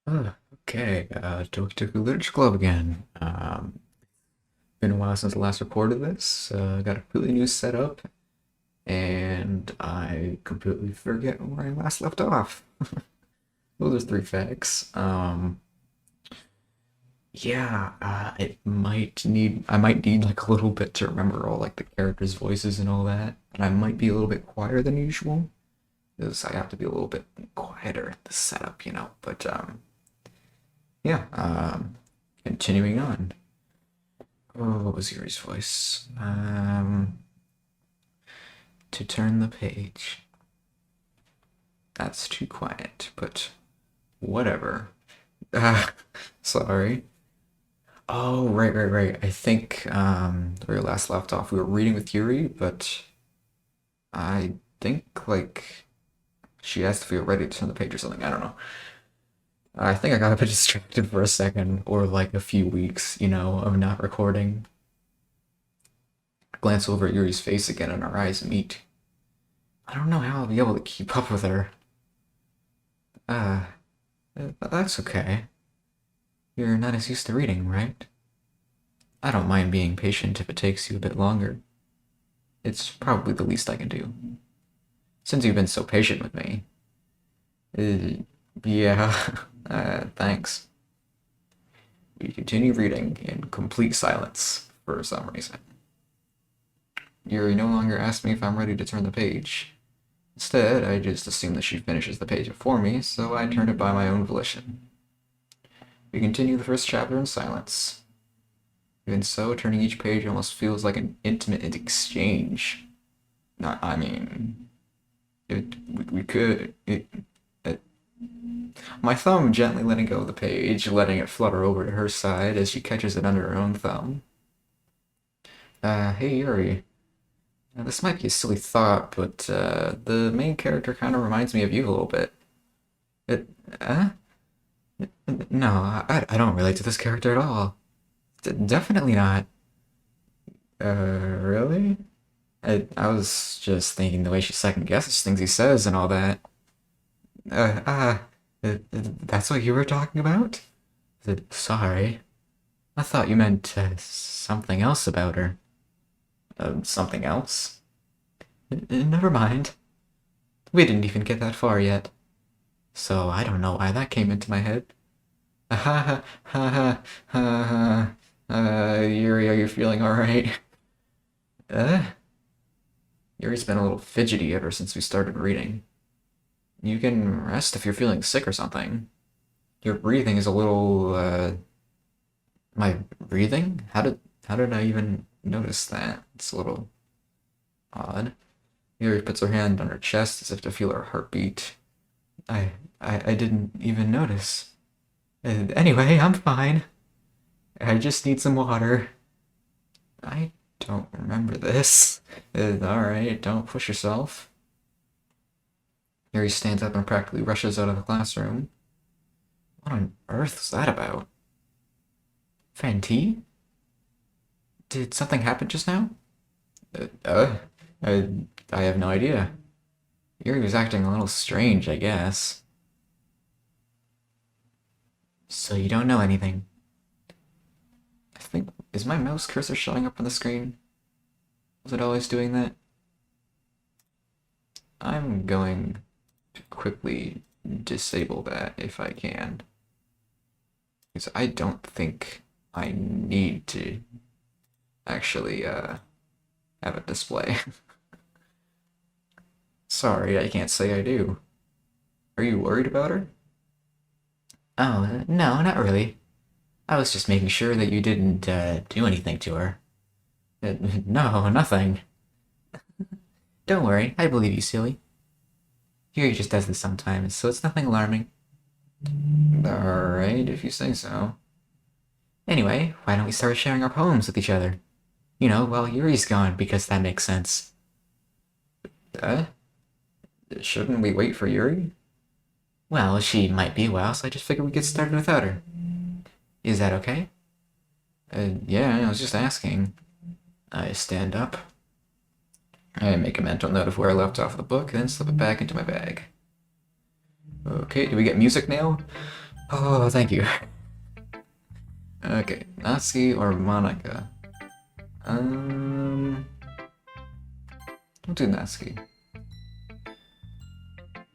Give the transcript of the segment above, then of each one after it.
Okay, Tokyo Literature Club again. Been a while since I last recorded this. Got a completely new setup, and I completely forget where I last left off. Those are three facts. Yeah, I might need like a little bit to remember all like the characters' voices and all that, and I might be a little bit quieter than usual because I have to be a little bit quieter in the setup, you know. But yeah, continuing on. Oh, what was Yuri's voice? To turn the page. That's too quiet, but whatever. Ah, sorry. Oh, right. I think where we last left off, we were reading with Yuri, but I think like she asked if we were ready to turn the page or something. I don't know. I think I got a bit distracted for a second, or like a few weeks, of not recording. I glance over at Yuri's face again, and our eyes meet. I don't know how I'll be able to keep up with her. Uh, that's okay. You're not as used to reading, right? I don't mind being patient if it takes you a bit longer. It's probably the least I can do. Since you've been so patient with me. Uh, yeah, thanks. We continue reading in complete silence for some reason. Yuri no longer asks me if I'm ready to turn the page. Instead, I just assume that she finishes the page before me, so I turn it by my own volition. We continue the first chapter in silence. Even so, turning each page almost feels like an intimate exchange. I mean, we could. My thumb gently letting go of the page, letting it flutter over to her side as she catches it under her own thumb. Hey Yuri. Now, this might be a silly thought, but the main character kind of reminds me of you a little bit. It, uh? No, I don't relate to this character at all. Definitely not. Really? I was just thinking the way she second guesses things he says and all that. That's what you were talking about? Sorry. I thought you meant something else about her. Something else? Never mind. We didn't even get that far yet. So I don't know why that came into my head. Ha ha ha ha ha. Yuri, are you feeling alright? Uh? Yuri's been a little fidgety ever since we started reading. You can rest if you're feeling sick or something. Your breathing is a little, My breathing? How did I even notice that? It's a little odd. Yuri puts her hand on her chest as if to feel her heartbeat. I didn't even notice. Anyway, I'm fine. I just need some water. I don't remember this. Alright, don't push yourself. Yuri stands up and practically rushes out of the classroom. What on earth was that about? Fanti? Did something happen just now? Uh, uh, I, I have no idea. Yuri was acting a little strange, I guess. So you don't know anything? I think, is my mouse cursor showing up on the screen? Was it always doing that? I'm going to quickly disable that if I can. Because I don't think I need to actually have a display. Sorry, I can't say I do. Are you worried about her? Oh, no, not really. I was just making sure that you didn't do anything to her. No, nothing. Don't worry, I believe you, silly. Yuri just does this sometimes, so it's nothing alarming. Alright, if you say so. Anyway, why don't we start sharing our poems with each other? While Yuri's gone, because that makes sense. Uh? Shouldn't we wait for Yuri? Well, she might be a while, so I just figured we'd get started without her. Is that okay? Yeah, I was just asking. I stand up. I make a mental note of where I left off the book, then slip it back into my bag. Okay, do we get music now? Oh, thank you. Okay, Natsuki or Monica? Don't do Natsuki.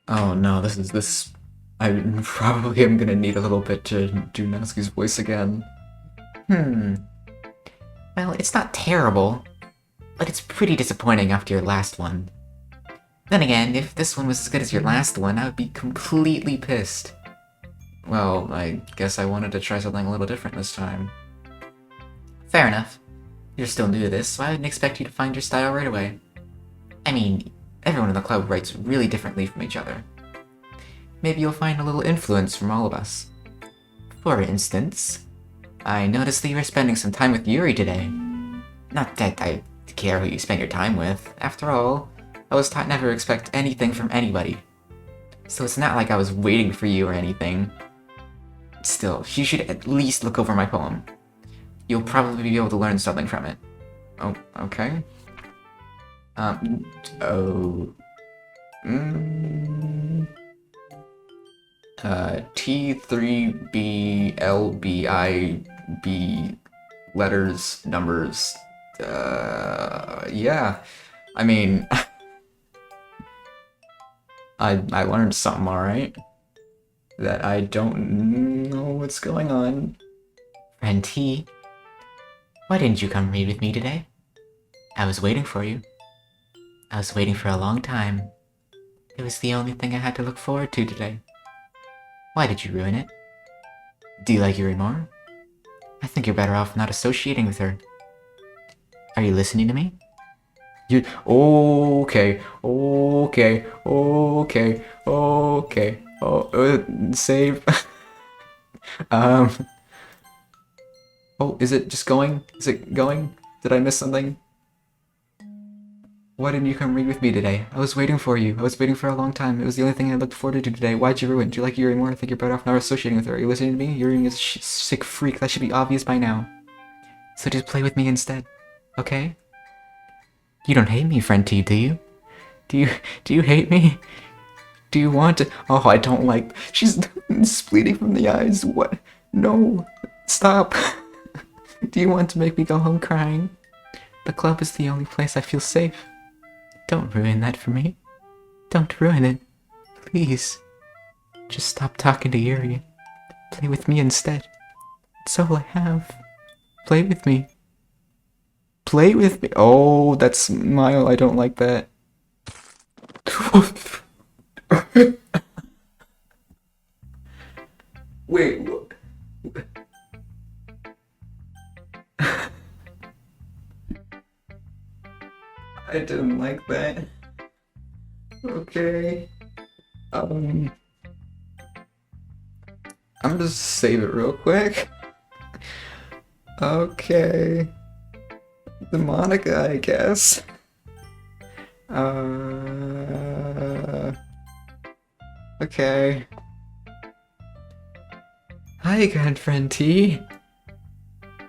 Oh no, this. I probably am gonna need a little bit to do Natsuki's voice again. Hmm. Well, it's not terrible, but it's pretty disappointing after your last one. Then again, if this one was as good as your last one, I would be completely pissed. Well, I guess I wanted to try something a little different this time. Fair enough. You're still new to this, so I didn't expect you to find your style right away. I mean, everyone in the club writes really differently from each other. Maybe you'll find a little influence from all of us. For instance, I noticed that you were spending some time with Yuri today. Not that I care who you spend your time with. After all, I was taught never to expect anything from anybody. So it's not like I was waiting for you or anything. Still, you should at least look over my poem. You'll probably be able to learn something from it. Oh, okay. Oh. T3BLBIB letters, numbers. Yeah. I mean, I learned something, alright? That I don't know what's going on. Friend T, why didn't you come read with me today? I was waiting for you. I was waiting for a long time. It was the only thing I had to look forward to today. Why did you ruin it? Do you like Yuri more? I think you're better off not associating with her. Are you listening to me? You okay, okay, okay, okay. Oh, save. Oh, is it just going? Is it going? Did I miss something? Why didn't you come read with me today? I was waiting for you. I was waiting for a long time. It was the only thing I looked forward to today. Why'd you ruin it? Do you like Yuri more? I think you're better off not associating with her. Are you listening to me? Yuri is a sick freak. That should be obvious by now. So just play with me instead, okay? You don't hate me, friend T, do you? Do you hate me? Do you want to? Oh, I don't like. She's bleeding from the eyes. What? No, stop. Do you want to make me go home crying? The club is the only place I feel safe. Don't ruin that for me. Don't ruin it. Please. Just stop talking to Yuri. Play with me instead. It's all I have. Play with me. Play with me. Oh, that's smile. I don't like that. Wait. I didn't like that. Okay. I'm just save it real quick. Okay. The Monica, I guess. Okay. Hi again, friend T.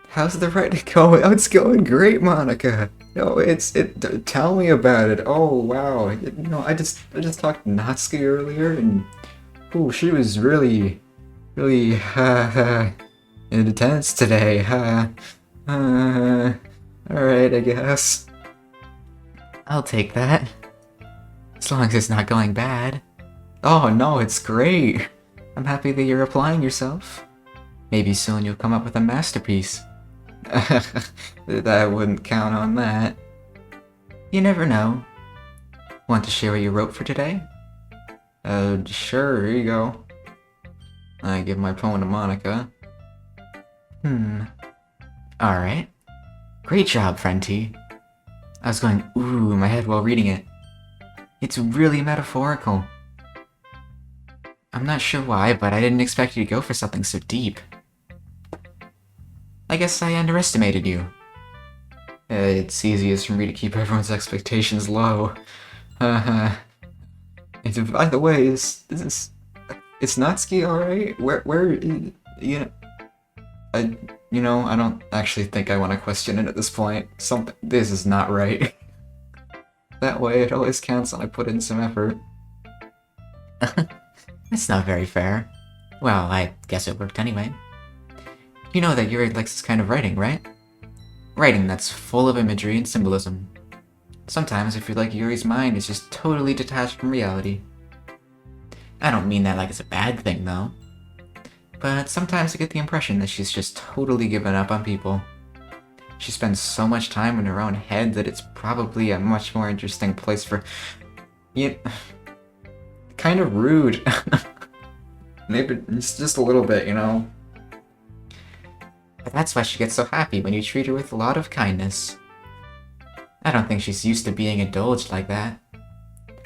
How's the writing going? Oh, it's going great, Monica. No, tell me about it. Oh, wow. I just talked to Natsuki earlier, and she was really, really, intense today. Alright, I guess. I'll take that. As long as it's not going bad. Oh, no, it's great. I'm happy that you're applying yourself. Maybe soon you'll come up with a masterpiece. I wouldn't count on that. You never know. Want to share what you wrote for today? Sure, here you go. I give my poem to Monica. Alright. Great job, friend T. I was going ooh in my head while reading it. It's really metaphorical. I'm not sure why, but I didn't expect you to go for something so deep. I guess I underestimated you. It's easiest for me to keep everyone's expectations low. And by the way, is Natsuki alright? Where, I don't actually think I want to question it at this point. This is not right. That way, it always counts when I put in some effort. That's not very fair. Well, I guess it worked anyway. You know that Yuri likes this kind of writing, right? Writing that's full of imagery and symbolism. Sometimes I feel like Yuri's mind is just totally detached from reality. I don't mean that like it's a bad thing, though. But sometimes I get the impression that she's just totally given up on people. She spends so much time in her own head that it's probably a much more interesting place for... kind of rude. Maybe it's just a little bit, you know? But that's why she gets so happy when you treat her with a lot of kindness. I don't think she's used to being indulged like that.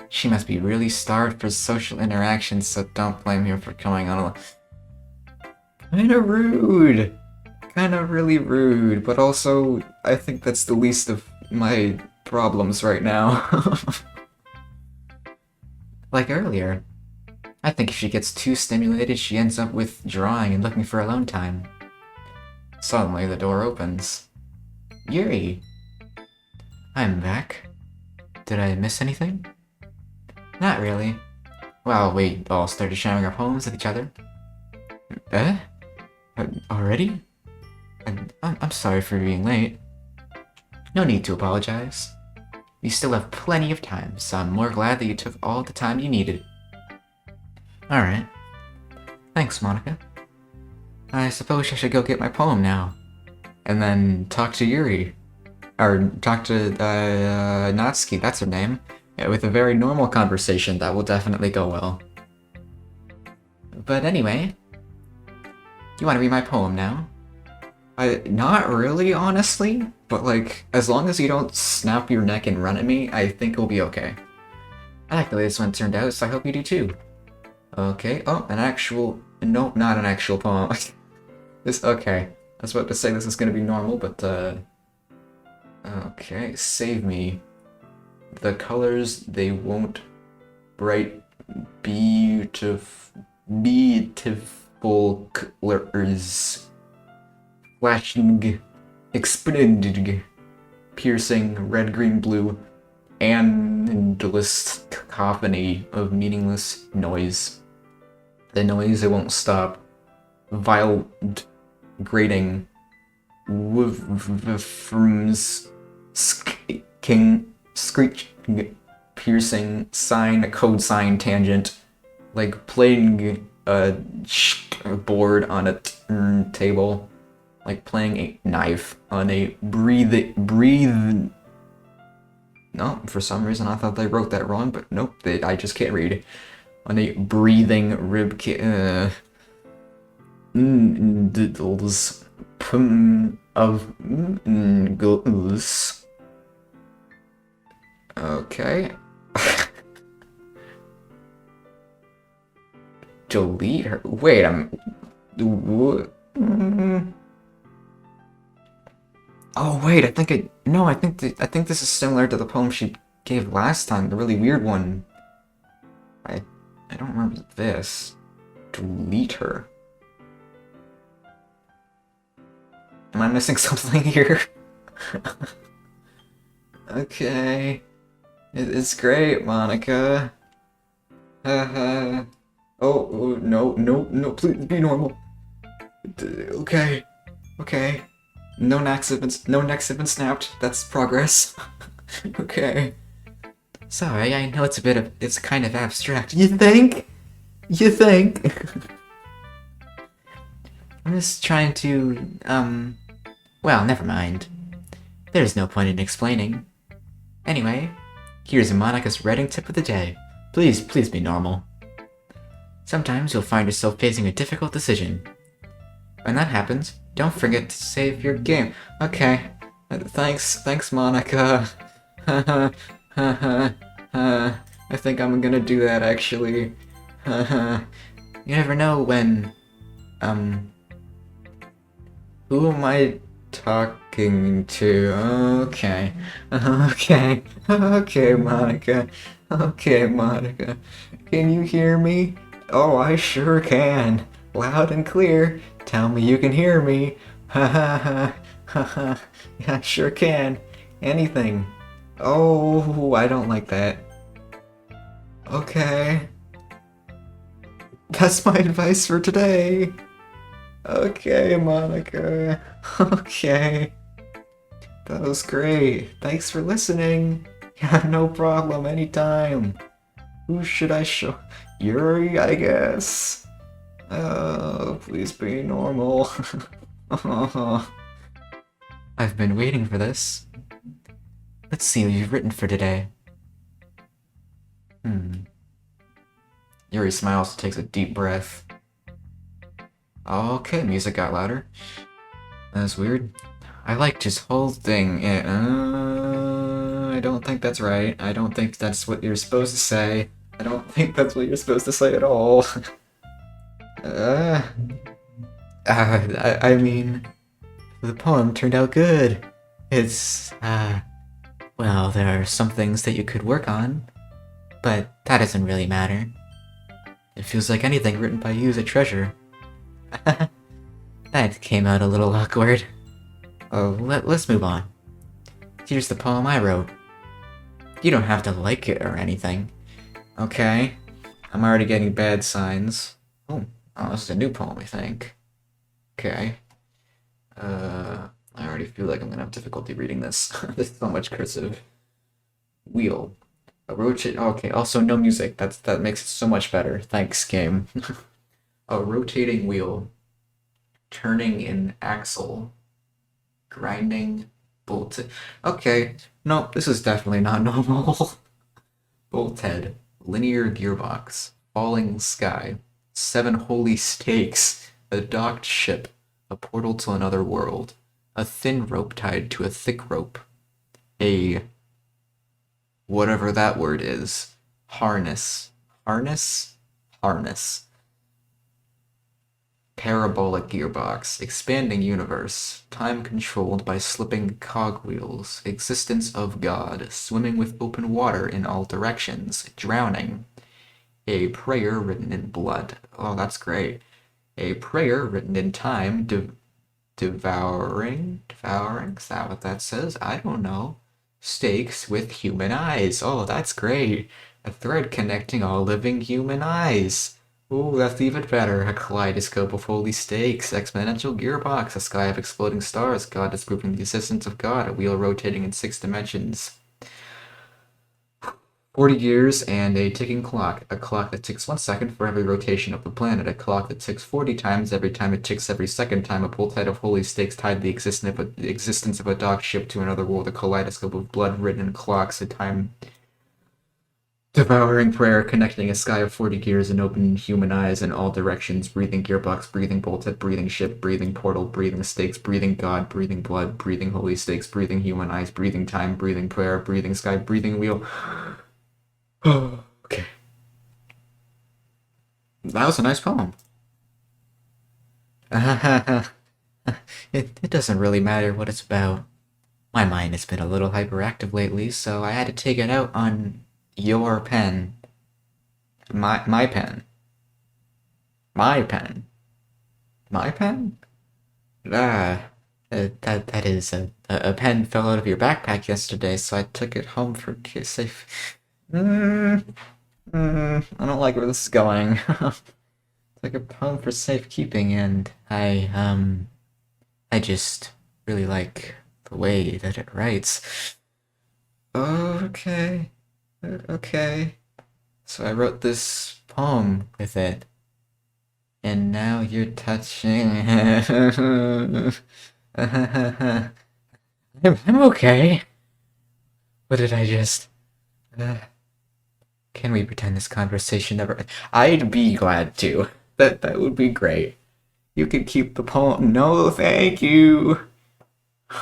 She must be really starved for social interactions, so don't blame her for coming on a... Kinda rude! Kinda really rude, but also, I think that's the least of my problems right now. Like earlier. I think if she gets too stimulated, she ends up withdrawing and looking for alone time. Suddenly, the door opens. Yuri! I'm back. Did I miss anything? Not really. Well, we all started sharing our poems with each other. Eh? Already? I'm sorry for being late. No need to apologize. You still have plenty of time, so I'm more glad that you took all the time you needed. Alright. Thanks, Monica. I suppose I should go get my poem now. And then talk to Yuri. Or talk to, Natsuki, that's her name. Yeah, with a very normal conversation that will definitely go well. But anyway, you want to read my poem now? Not really, honestly, but like, as long as you don't snap your neck and run at me, I think it'll be okay. I like the way this one turned out, so I hope you do too. Okay, oh, nope, not an actual poem. Okay. I was about to say this is gonna be normal, but, okay, save me. The colors, they won't bright, beautiful colors. Flashing, exploding, piercing, red, green, blue, endless cacophony of meaningless noise. The noise it won't stop. Violent, grating, from screeching, piercing, sign, a code sign, tangent, like playing a board on a table. Like playing a knife on a No, for some reason I thought they wrote that wrong, but nope, I just can't read. On a breathing rib diddles of goose. Okay. Delete her. Wait, Oh wait, I think this is similar to the poem she gave last time, the really weird one. I don't remember this. Delete her. Am I missing something here? Okay. It's great, Monica. Oh, no, please be normal. Okay. No necks have been snapped. That's progress. Okay. Sorry, I know it's kind of abstract. You think? I'm just trying to, well, never mind. There's no point in explaining. Anyway, here's Monica's writing tip of the day. Please be normal. Sometimes you'll find yourself facing a difficult decision. When that happens, don't forget to save your game. Okay. Thanks, Monica. I think I'm gonna do that, actually. You never know when, who am I talking to? Okay, Monica. Can you hear me? Oh, I sure can. Loud and clear. Tell me you can hear me. Yeah, I sure can. Anything. Oh, I don't like that. Okay. That's my advice for today. Okay, Monica. Okay. That was great. Thanks for listening. Yeah, no problem, anytime. Who should I show? Yuri, I guess. Oh, please be normal. I've been waiting for this. Let's see what you've written for today. Yuri smiles and takes a deep breath. Okay, music got louder. That's weird. I liked his whole thing. I don't think that's right. I don't think that's what you're supposed to say. I don't think that's what you're supposed to say at all. I mean, the poem turned out good. It's, well, there are some things that you could work on, but that doesn't really matter. It feels like anything written by you is a treasure. That came out a little awkward. Oh, let's move on. Here's the poem I wrote. You don't have to like it or anything. Okay? I'm already getting bad signs. Oh, this is a new poem, I think. Okay. I already feel like I'm gonna have difficulty reading this. There's so much cursive. Wheel. A rotate. Okay, also no music. That makes it so much better. Thanks, game. A rotating wheel. Turning an axle. Grinding. Bolted. Okay. Nope, this is definitely not normal. Bolthead. Linear gearbox. Falling sky. 7 holy stakes. A docked ship. A portal to another world. A thin rope tied to a thick rope. A whatever that word is. Harness. Harness? Harness. Parabolic gearbox. Expanding universe. Time controlled by slipping cogwheels. Existence of God. Swimming with open water in all directions. Drowning. A prayer written in blood. Oh, that's great. A prayer written in time. Devouring? Is that what that says? I don't know. Stakes with human eyes. Oh, that's great. A thread connecting all living human eyes. Ooh, that's even better. A kaleidoscope of holy stakes. Exponential gearbox. A sky of exploding stars. God disproving the existence of God. A wheel rotating in 6 dimensions. 40 years and a ticking clock. A clock that ticks 1 second for every rotation of the planet. A clock that ticks 40 times every time it ticks every second time. A bolthead of holy stakes tied the existence of a docked ship to another world. A kaleidoscope of blood written in clocks. A time devouring prayer connecting a sky of 40 gears and open human eyes in all directions. Breathing gearbox, breathing bolthead, breathing ship, breathing portal, breathing stakes, breathing God, breathing blood, breathing holy stakes, breathing human eyes, breathing time, breathing prayer, breathing sky, breathing wheel. Oh, okay. That was a nice poem. It doesn't really matter what it's about. My mind has been a little hyperactive lately, so I had to take it out on your pen. My pen. My pen. My pen? That is a pen fell out of your backpack yesterday, so I took it home for safe. I don't like where this is going. Took it home for safekeeping, and I just really like the way that it writes. Okay, okay. So I wrote this poem with it, and now you're touching. I'm okay. What did I just? Can we pretend this conversation never? I'd be glad to. That would be great. You could keep the poem. No, thank you.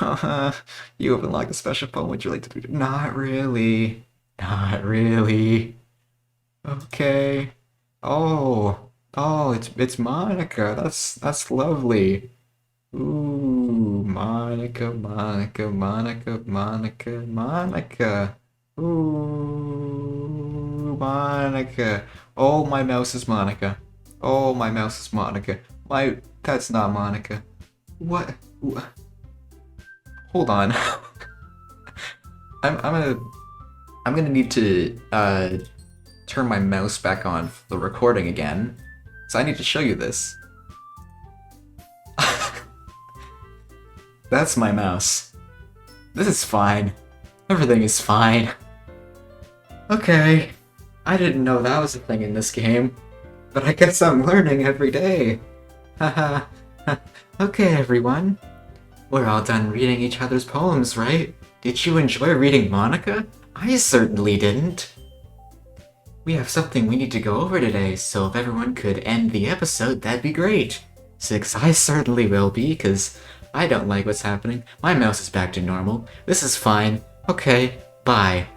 You have unlocked a special poem. Would you like to do? Not really. Not really. Okay. Oh, it's Monica. That's lovely. Ooh, Monica, Monica, Monica, Monica, Monica. Ooh, Monica. Oh, my mouse is Monica. Oh, my mouse is Monica. That's not Monica. What? Hold on. I'm gonna need to turn my mouse back on for the recording again. So I need to show you this. That's my mouse. This is fine. Everything is fine. Okay. I didn't know that was a thing in this game. But I guess I'm learning every day. Haha. Okay, everyone. We're all done reading each other's poems, right? Did you enjoy reading Monica? I certainly didn't. We have something we need to go over today, so if everyone could end the episode, that'd be great. 6, I certainly will be, because I don't like what's happening. My mouse is back to normal. This is fine. Okay, bye.